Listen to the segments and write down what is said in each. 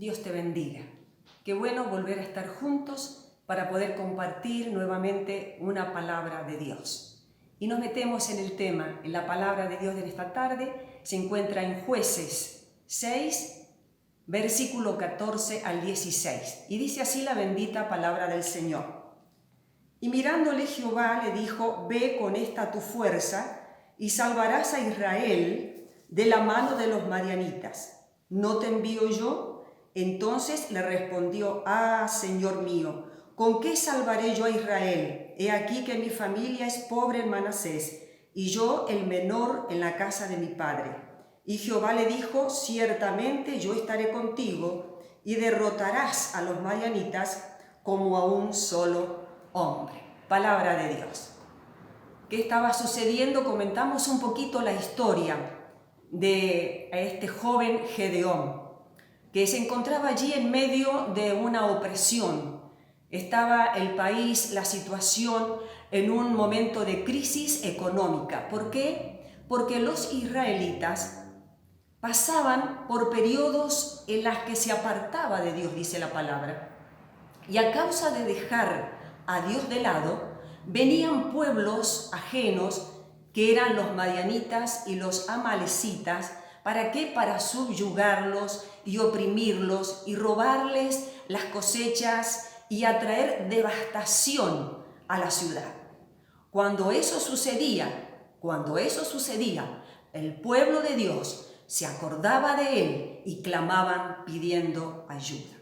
Dios te bendiga. Qué bueno volver a estar juntos para poder compartir nuevamente una palabra de Dios. Y nos metemos en el tema, en la palabra de Dios de esta tarde, se encuentra en Jueces 6, versículo 14 al 16. Y dice así la bendita palabra del Señor. Y mirándole Jehová le dijo, ve con esta tu fuerza y salvarás a Israel de la mano de los madianitas. ¿No te envío yo? Entonces le respondió, Señor mío, ¿con qué salvaré yo a Israel? He aquí que mi familia es pobre en Manasés, y yo el menor en la casa de mi padre. Y Jehová le dijo, ciertamente yo estaré contigo, y derrotarás a los madianitas como a un solo hombre. Palabra de Dios. ¿Qué estaba sucediendo? Comentamos un poquito la historia de este joven Gedeón, que se encontraba allí en medio de una opresión. Estaba el país, la situación, en un momento de crisis económica. ¿Por qué? Porque los israelitas pasaban por periodos en los que se apartaba de Dios, dice la palabra. Y a causa de dejar a Dios de lado, venían pueblos ajenos, que eran los madianitas y los amalecitas. ¿Para qué? Para subyugarlos y oprimirlos y robarles las cosechas y atraer devastación a la ciudad. Cuando eso sucedía, el pueblo de Dios se acordaba de él y clamaban pidiendo ayuda.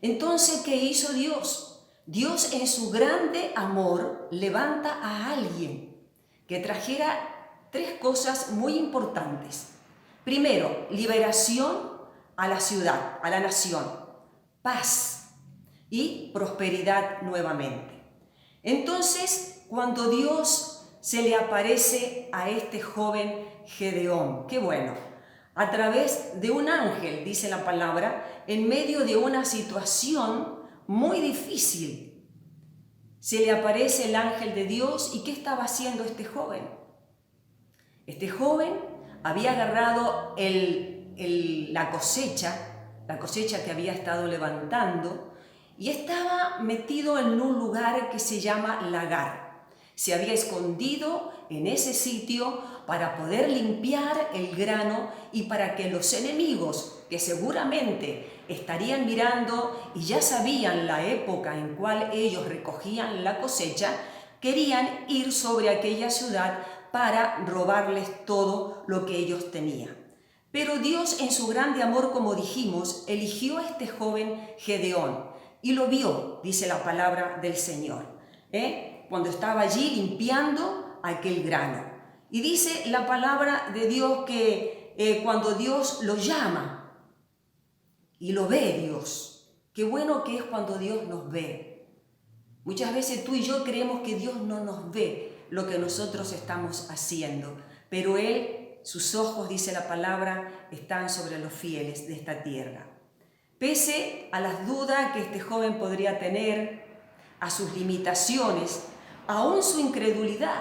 Entonces, ¿qué hizo Dios? Dios en su grande amor levanta a alguien que trajera tres cosas muy importantes. Primero, liberación a la ciudad, a la nación, paz y prosperidad nuevamente. Entonces, cuando Dios se le aparece a este joven Gedeón, qué bueno, a través de un ángel, dice la palabra, en medio de una situación muy difícil, se le aparece el ángel de Dios. ¿Y qué estaba haciendo este joven? Este joven había agarrado la cosecha que había estado levantando, y estaba metido en un lugar que se llama lagar. Se había escondido en ese sitio para poder limpiar el grano y para que los enemigos, que seguramente estarían mirando y ya sabían la época en cual ellos recogían la cosecha, querían ir sobre aquella ciudad para robarles todo lo que ellos tenían. Pero Dios, en su grande amor, como dijimos, eligió a este joven Gedeón y lo vio, dice la palabra del Señor, cuando estaba allí limpiando aquel grano. Y dice la palabra de Dios que cuando Dios lo llama y lo ve Dios, qué bueno que es cuando Dios nos ve. Muchas veces tú y yo creemos que Dios no nos ve lo que nosotros estamos haciendo, pero Él, sus ojos, dice la palabra, están sobre los fieles de esta tierra. Pese a las dudas que este joven podría tener, a sus limitaciones, aún su incredulidad,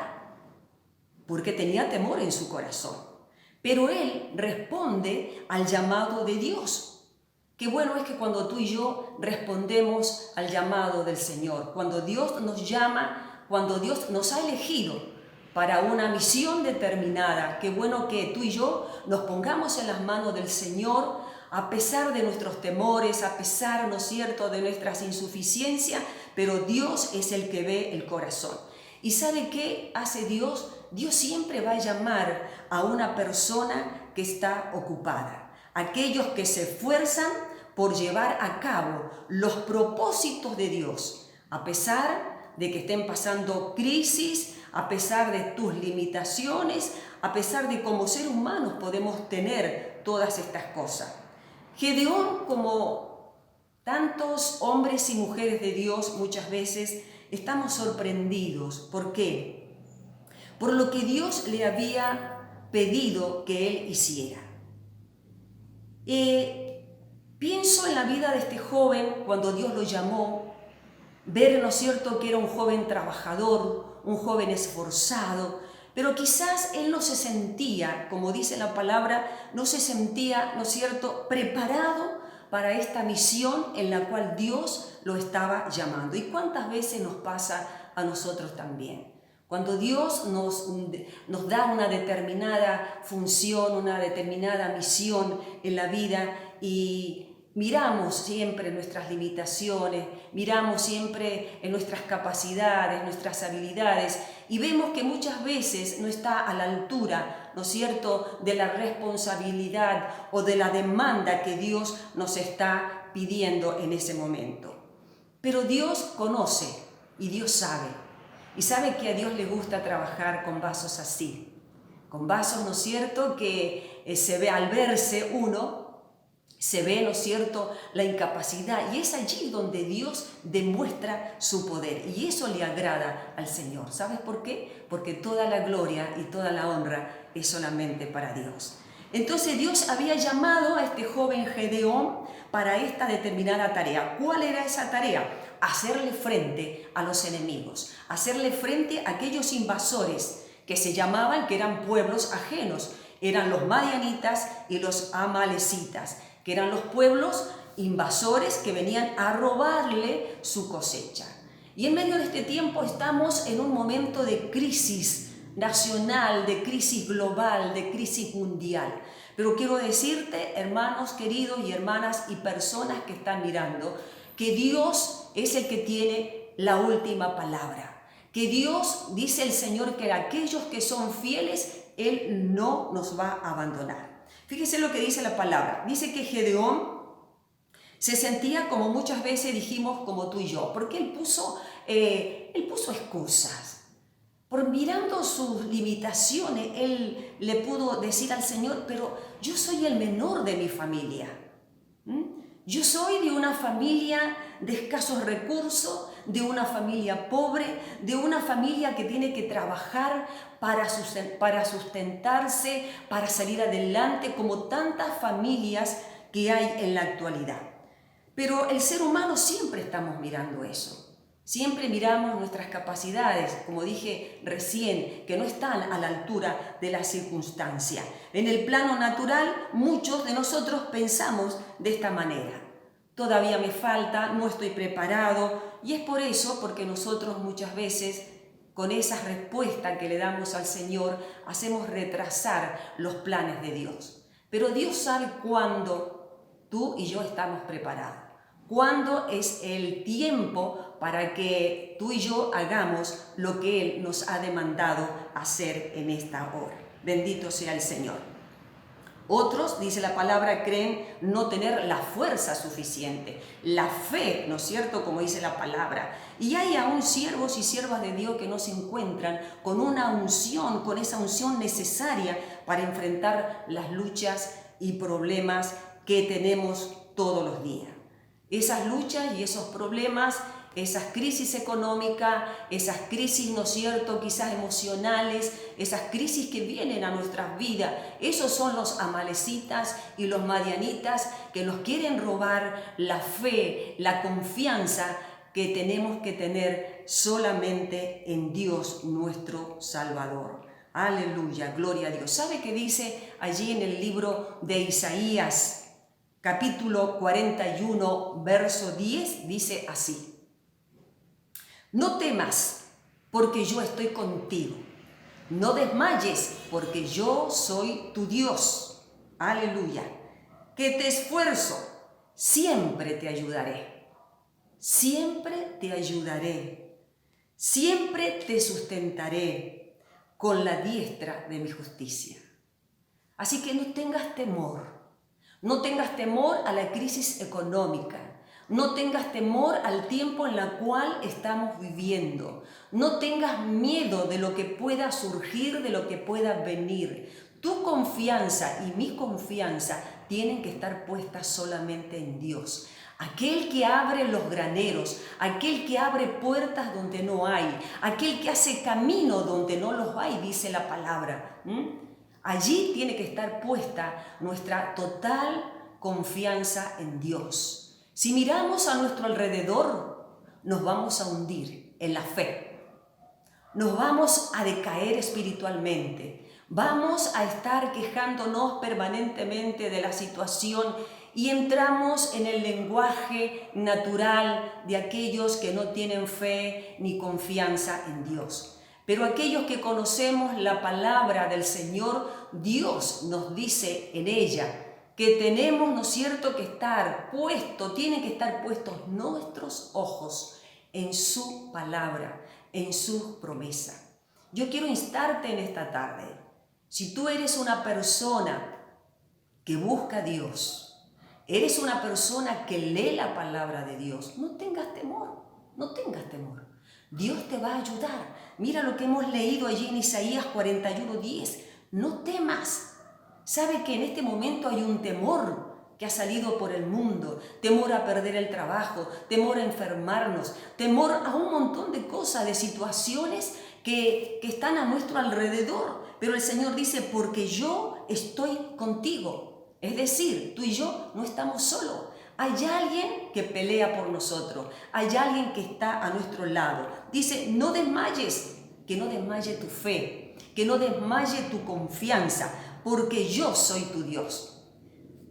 porque tenía temor en su corazón. Pero él responde al llamado de Dios. Qué bueno es que cuando tú y yo respondemos al llamado del Señor, cuando Dios nos llama, cuando Dios nos ha elegido para una misión determinada, qué bueno que tú y yo nos pongamos en las manos del Señor, a pesar de nuestros temores, a pesar, ¿no es cierto?, de nuestras insuficiencias, pero Dios es el que ve el corazón. ¿Y sabe qué hace Dios? Dios siempre va a llamar a una persona que está ocupada. Aquellos que se esfuerzan por llevar a cabo los propósitos de Dios, a pesar de que estén pasando crisis, a pesar de tus limitaciones, a pesar de como seres humanos podemos tener todas estas cosas. Gedeón, como tantos hombres y mujeres de Dios, muchas veces estamos sorprendidos. ¿Por qué? Por lo que Dios le había pedido que él hiciera. Pienso en la vida de este joven cuando Dios lo llamó, ver, ¿no es cierto?, que era un joven trabajador, un joven esforzado, pero quizás él no se sentía, como dice la palabra, no se sentía, ¿no es cierto?, preparado para esta misión en la cual Dios lo estaba llamando. ¿Y cuántas veces nos pasa a nosotros también? Cuando Dios nos da una determinada función, una determinada misión en la vida y miramos siempre nuestras limitaciones, miramos siempre en nuestras capacidades, nuestras habilidades y vemos que muchas veces no está a la altura, ¿no es cierto?, de la responsabilidad o de la demanda que Dios nos está pidiendo en ese momento. Pero Dios conoce y Dios sabe. Y sabe que a Dios le gusta trabajar con vasos así. Con vasos, ¿no es cierto?, que se ve al verse uno, se ve, ¿no es cierto?, la incapacidad. Y es allí donde Dios demuestra su poder. Y eso le agrada al Señor. ¿Sabes por qué? Porque toda la gloria y toda la honra es solamente para Dios. Entonces Dios había llamado a este joven Gedeón para esta determinada tarea. ¿Cuál era esa tarea? Hacerle frente a los enemigos, hacerle frente a aquellos invasores que se llamaban, que eran pueblos ajenos, eran los madianitas y los amalecitas, que eran los pueblos invasores que venían a robarle su cosecha. Y en medio de este tiempo estamos en un momento de crisis nacional, de crisis global, de crisis mundial. Pero quiero decirte, hermanos queridos y hermanas y personas que están mirando, que Dios es el que tiene la última palabra. Que Dios, dice el Señor, que aquellos que son fieles, Él no nos va a abandonar. Fíjese lo que dice la palabra. Dice que Gedeón se sentía, como muchas veces dijimos, como tú y yo, porque él puso excusas. Por mirando sus limitaciones, él le pudo decir al Señor, pero yo soy el menor de mi familia. Yo soy de una familia de escasos recursos, de una familia pobre, de una familia que tiene que trabajar para sustentarse, para salir adelante, como tantas familias que hay en la actualidad. Pero el ser humano siempre estamos mirando eso. Siempre miramos nuestras capacidades, como dije recién, que no están a la altura de la circunstancia. En el plano natural, muchos de nosotros pensamos de esta manera. Todavía me falta, no estoy preparado, y es por eso, porque nosotros muchas veces, con esa respuesta que le damos al Señor, hacemos retrasar los planes de Dios. Pero Dios sabe cuándo tú y yo estamos preparados. ¿Cuándo es el tiempo para que tú y yo hagamos lo que Él nos ha demandado hacer en esta hora? Bendito sea el Señor. Otros, dice la palabra, creen no tener la fuerza suficiente, la fe, ¿no es cierto?, como dice la palabra. Y hay aún siervos y siervas de Dios que no se encuentran con una unción, con esa unción necesaria para enfrentar las luchas y problemas que tenemos todos los días. Esas luchas y esos problemas, esas crisis económicas, esas crisis, ¿no es cierto?, quizás emocionales, esas crisis que vienen a nuestras vidas, esos son los amalecitas y los madianitas que nos quieren robar la fe, la confianza que tenemos que tener solamente en Dios nuestro Salvador. Aleluya, gloria a Dios. ¿Sabe qué dice allí en el libro de Isaías? Capítulo 41, verso 10, dice así: no temas, porque yo estoy contigo. No desmayes, porque yo soy tu Dios. Aleluya. Que te esfuerzo, siempre te ayudaré. Siempre te ayudaré. Siempre te sustentaré con la diestra de mi justicia. Así que no tengas temor. No tengas temor a la crisis económica. No tengas temor al tiempo en el cual estamos viviendo. No tengas miedo de lo que pueda surgir, de lo que pueda venir. Tu confianza y mi confianza tienen que estar puestas solamente en Dios. Aquel que abre los graneros, aquel que abre puertas donde no hay, aquel que hace camino donde no los hay, dice la palabra. Allí tiene que estar puesta nuestra total confianza en Dios. Si miramos a nuestro alrededor, nos vamos a hundir en la fe. Nos vamos a decaer espiritualmente. Vamos a estar quejándonos permanentemente de la situación y entramos en el lenguaje natural de aquellos que no tienen fe ni confianza en Dios. Pero aquellos que conocemos la palabra del Señor, Dios nos dice en ella que tenemos, ¿no es cierto?, que estar puestos, tienen que estar puestos nuestros ojos en su palabra, en su promesa. Yo quiero instarte en esta tarde. Si tú eres una persona que busca a Dios, eres una persona que lee la palabra de Dios, no tengas temor, no tengas temor. Dios te va a ayudar. Mira lo que hemos leído allí en Isaías 41:10. No temas. Sabe que en este momento hay un temor que ha salido por el mundo, temor a perder el trabajo, temor a enfermarnos, temor a un montón de cosas, de situaciones que están a nuestro alrededor. Pero el Señor dice, porque yo estoy contigo. Es decir, tú y yo no estamos solos. Hay alguien que pelea por nosotros, hay alguien que está a nuestro lado. Dice, no desmayes, que no desmaye tu fe, que no desmaye tu confianza, porque yo soy tu Dios.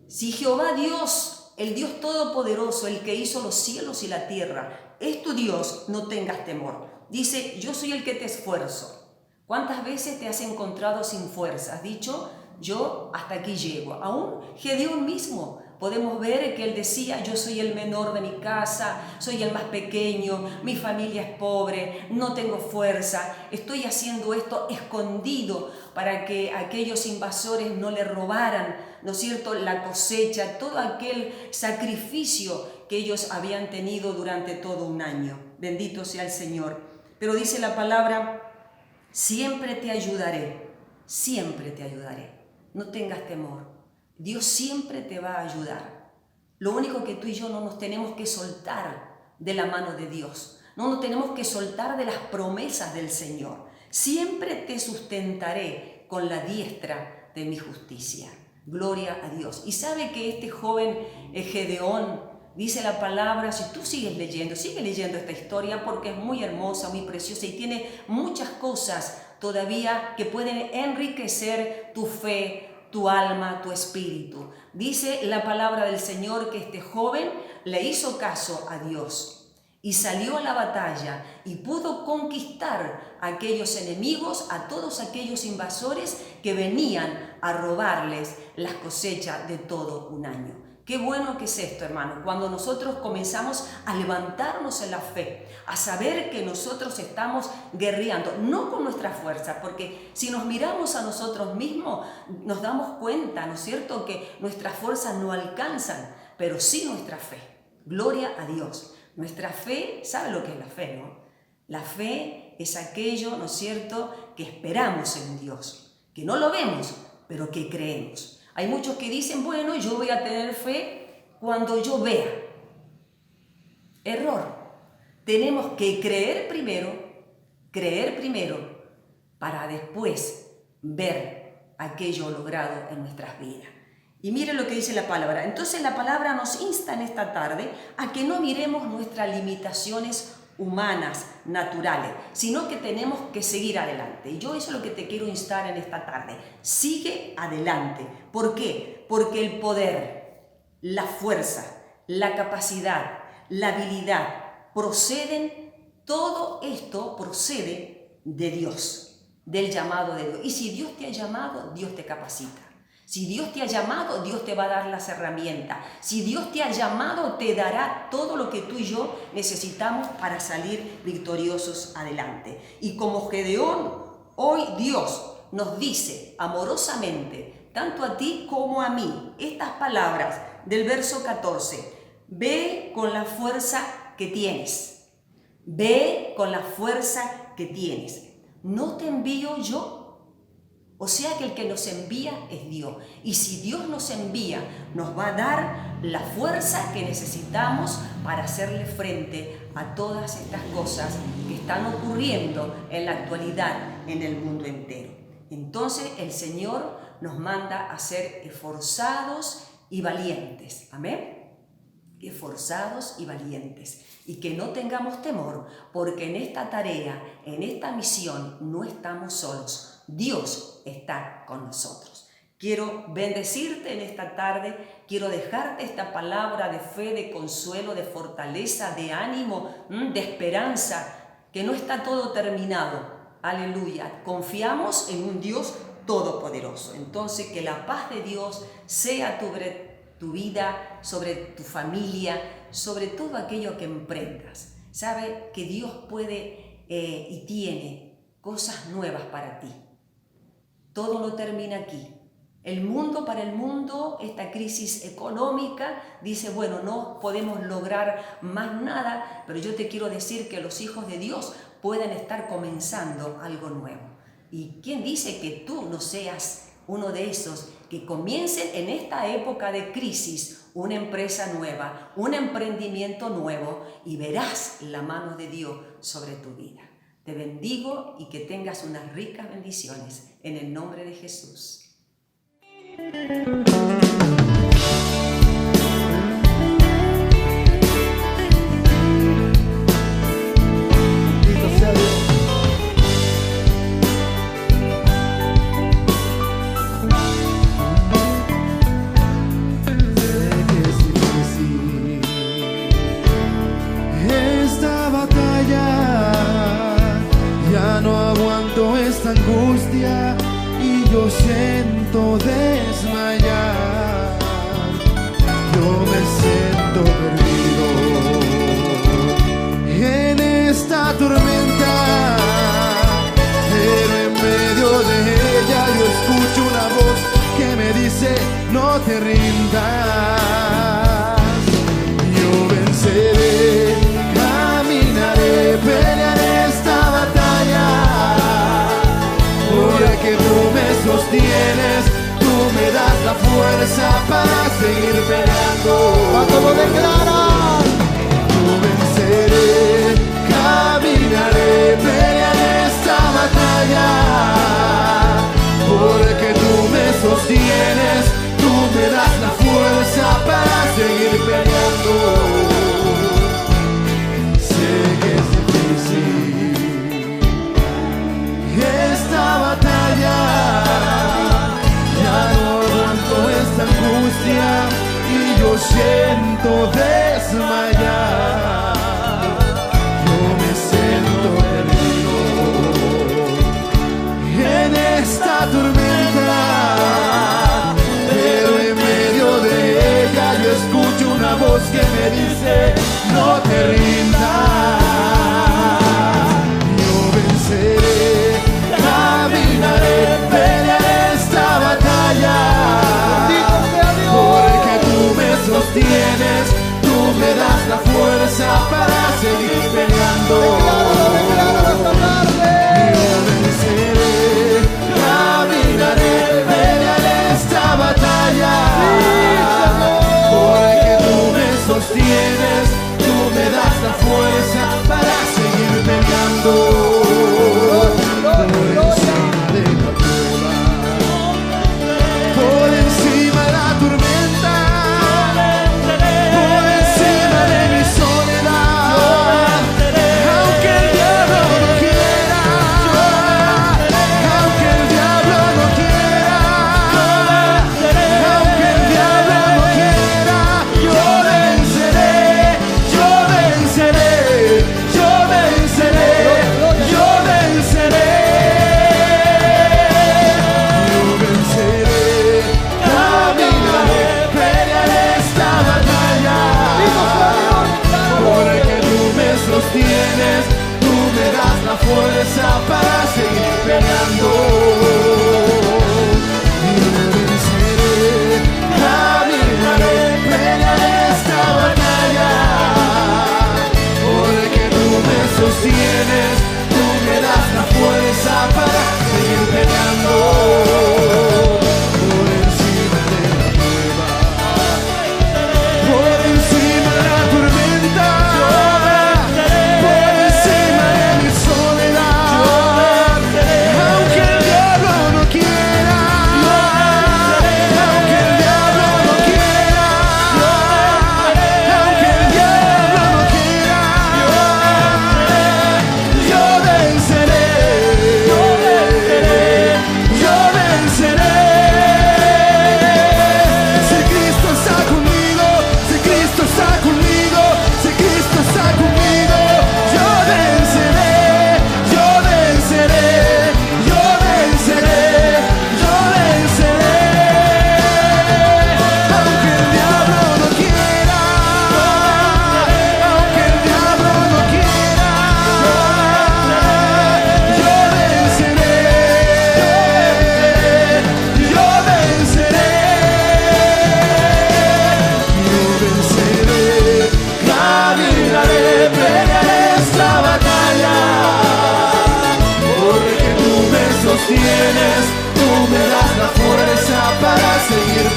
Si Jehová Dios, el Dios Todopoderoso, el que hizo los cielos y la tierra, es tu Dios, no tengas temor. Dice, yo soy el que te esfuerzo. ¿Cuántas veces te has encontrado sin fuerza? Has dicho, yo hasta aquí llego. Aún Gedeón mismo, podemos ver que él decía, yo soy el menor de mi casa, soy el más pequeño, mi familia es pobre, no tengo fuerza, estoy haciendo esto escondido para que aquellos invasores no le robaran, ¿no es cierto?, la cosecha, todo aquel sacrificio que ellos habían tenido durante todo un año. Bendito sea el Señor. Pero dice la palabra, siempre te ayudaré, no tengas temor. Dios siempre te va a ayudar. Lo único que tú y yo no nos tenemos que soltar de la mano de Dios. No nos tenemos que soltar de las promesas del Señor. Siempre te sustentaré con la diestra de mi justicia. Gloria a Dios. Y sabe que este joven Gedeón, dice la palabra, si tú sigues leyendo, sigue leyendo esta historia porque es muy hermosa, muy preciosa y tiene muchas cosas todavía que pueden enriquecer tu fe, tu alma, tu espíritu. Dice la palabra del Señor que este joven le hizo caso a Dios y salió a la batalla y pudo conquistar a aquellos enemigos, a todos aquellos invasores que venían a robarles las cosechas de todo un año. Qué bueno que es esto, hermano, cuando nosotros comenzamos a levantarnos en la fe, a saber que nosotros estamos guerreando, no con nuestra fuerza, porque si nos miramos a nosotros mismos, nos damos cuenta, ¿no es cierto?, que nuestras fuerzas no alcanzan, pero sí nuestra fe. Gloria a Dios. Nuestra fe, ¿sabe lo que es la fe, no? La fe es aquello, ¿no es cierto?, que esperamos en Dios, que no lo vemos, pero que creemos. Hay muchos que dicen, bueno, yo voy a tener fe cuando yo vea. Error. Tenemos que creer primero, para después ver aquello logrado en nuestras vidas. Y mire lo que dice la palabra. Entonces la palabra nos insta en esta tarde a que no miremos nuestras limitaciones humanas, naturales, sino que tenemos que seguir adelante. Y yo eso es lo que te quiero instar en esta tarde. Sigue adelante. ¿Por qué? Porque el poder, la fuerza, la capacidad, la habilidad todo esto procede de Dios, del llamado de Dios. Y si Dios te ha llamado, Dios te capacita. Si Dios te ha llamado, Dios te va a dar las herramientas. Si Dios te ha llamado, te dará todo lo que tú y yo necesitamos para salir victoriosos adelante. Y como Gedeón, hoy Dios nos dice amorosamente, tanto a ti como a mí, estas palabras del verso 14. Ve con la fuerza que tienes. Ve con la fuerza que tienes. ¿No te envío yo? O sea que el que nos envía es Dios. Y si Dios nos envía, nos va a dar la fuerza que necesitamos para hacerle frente a todas estas cosas que están ocurriendo en la actualidad en el mundo entero. Entonces el Señor nos manda a ser esforzados y valientes. Amén. Esforzados y valientes. Y que no tengamos temor, porque en esta tarea, en esta misión, no estamos solos. Dios está con nosotros. Quiero bendecirte en esta tarde, quiero dejarte esta palabra de fe, de consuelo, de fortaleza, de ánimo, de esperanza, que no está todo terminado. Aleluya, confiamos en un Dios todopoderoso. Entonces, que la paz de Dios sea sobre tu vida, sobre tu familia, sobre todo aquello que emprendas. Sabe que Dios puede y tiene cosas nuevas para ti. Todo no termina aquí. Para el mundo, esta crisis económica dice, bueno, no podemos lograr más nada, pero yo te quiero decir que los hijos de Dios pueden estar comenzando algo nuevo. ¿Y quién dice que tú no seas uno de esos que comiencen en esta época de crisis una empresa nueva, un emprendimiento nuevo, y verás la mano de Dios sobre tu vida? Te bendigo y que tengas unas ricas bendiciones en el nombre de Jesús. Esta batalla ya no aguanto esta angustia y yo siento desmayar. Yo me siento perdido en esta tormenta, pero en medio de ella yo escucho una voz que me dice: no te rindas, yo venceré, caminaré, pelearé esta batalla, porque tú me sostienes, tú me das la fuerza para seguir peleando. ¿Cuánto lo declaran? Yo venceré, caminaré, pelearé esta batalla, porque tú me sostienes, tú me das la fuerza para seguir peleando. Sé que es difícil esta batalla, ya no aguanto esta angustia y yo siento desmayar. Yo me siento perdido en esta tormenta, pero en medio de ella yo escucho una voz que me dice: no te rindas, yo venceré, caminaré, pelearé esta batalla, porque tú me sostienes, tú me das la fuerza para seguir peleando. Yo venceré, caminaré, pelearé esta batalla, porque tú me sostienes, tú me das la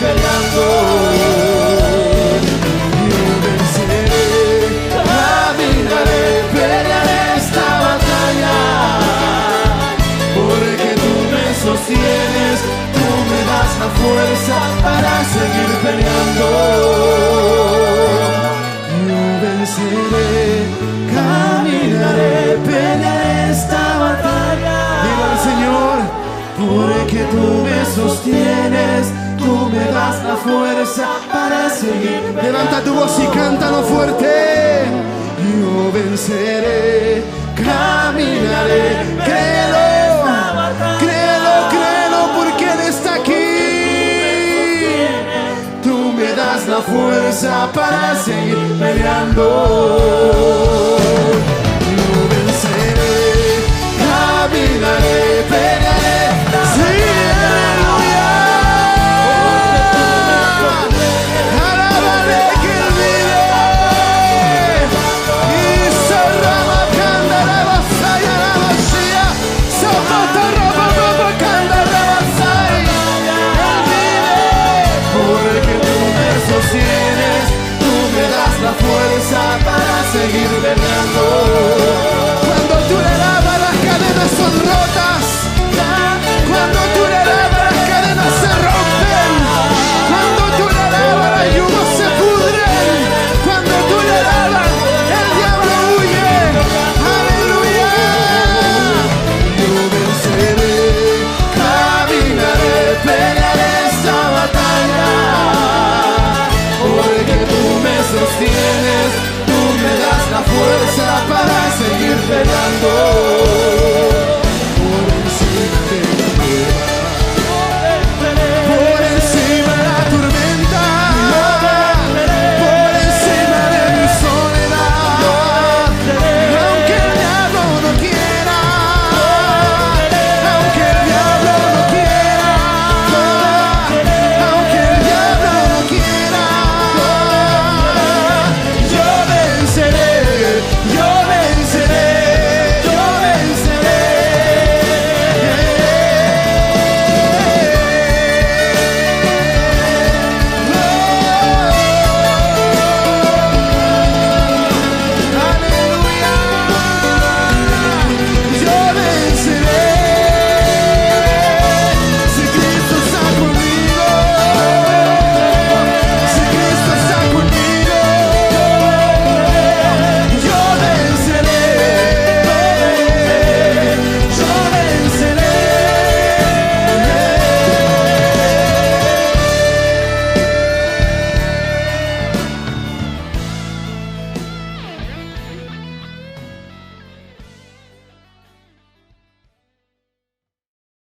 peleando. Yo venceré, caminaré, pelearé esta batalla, porque tú me sostienes, tú me das la fuerza para seguir peleando. Yo venceré, caminaré, pelearé esta batalla. Digo al Señor, porque tú me sostienes, tú me das la fuerza para seguir. Levanta tu voz y cántalo fuerte. Yo venceré, caminaré, créelo, créelo, créelo, porque Él está aquí. Tú me das la fuerza para seguir peleando.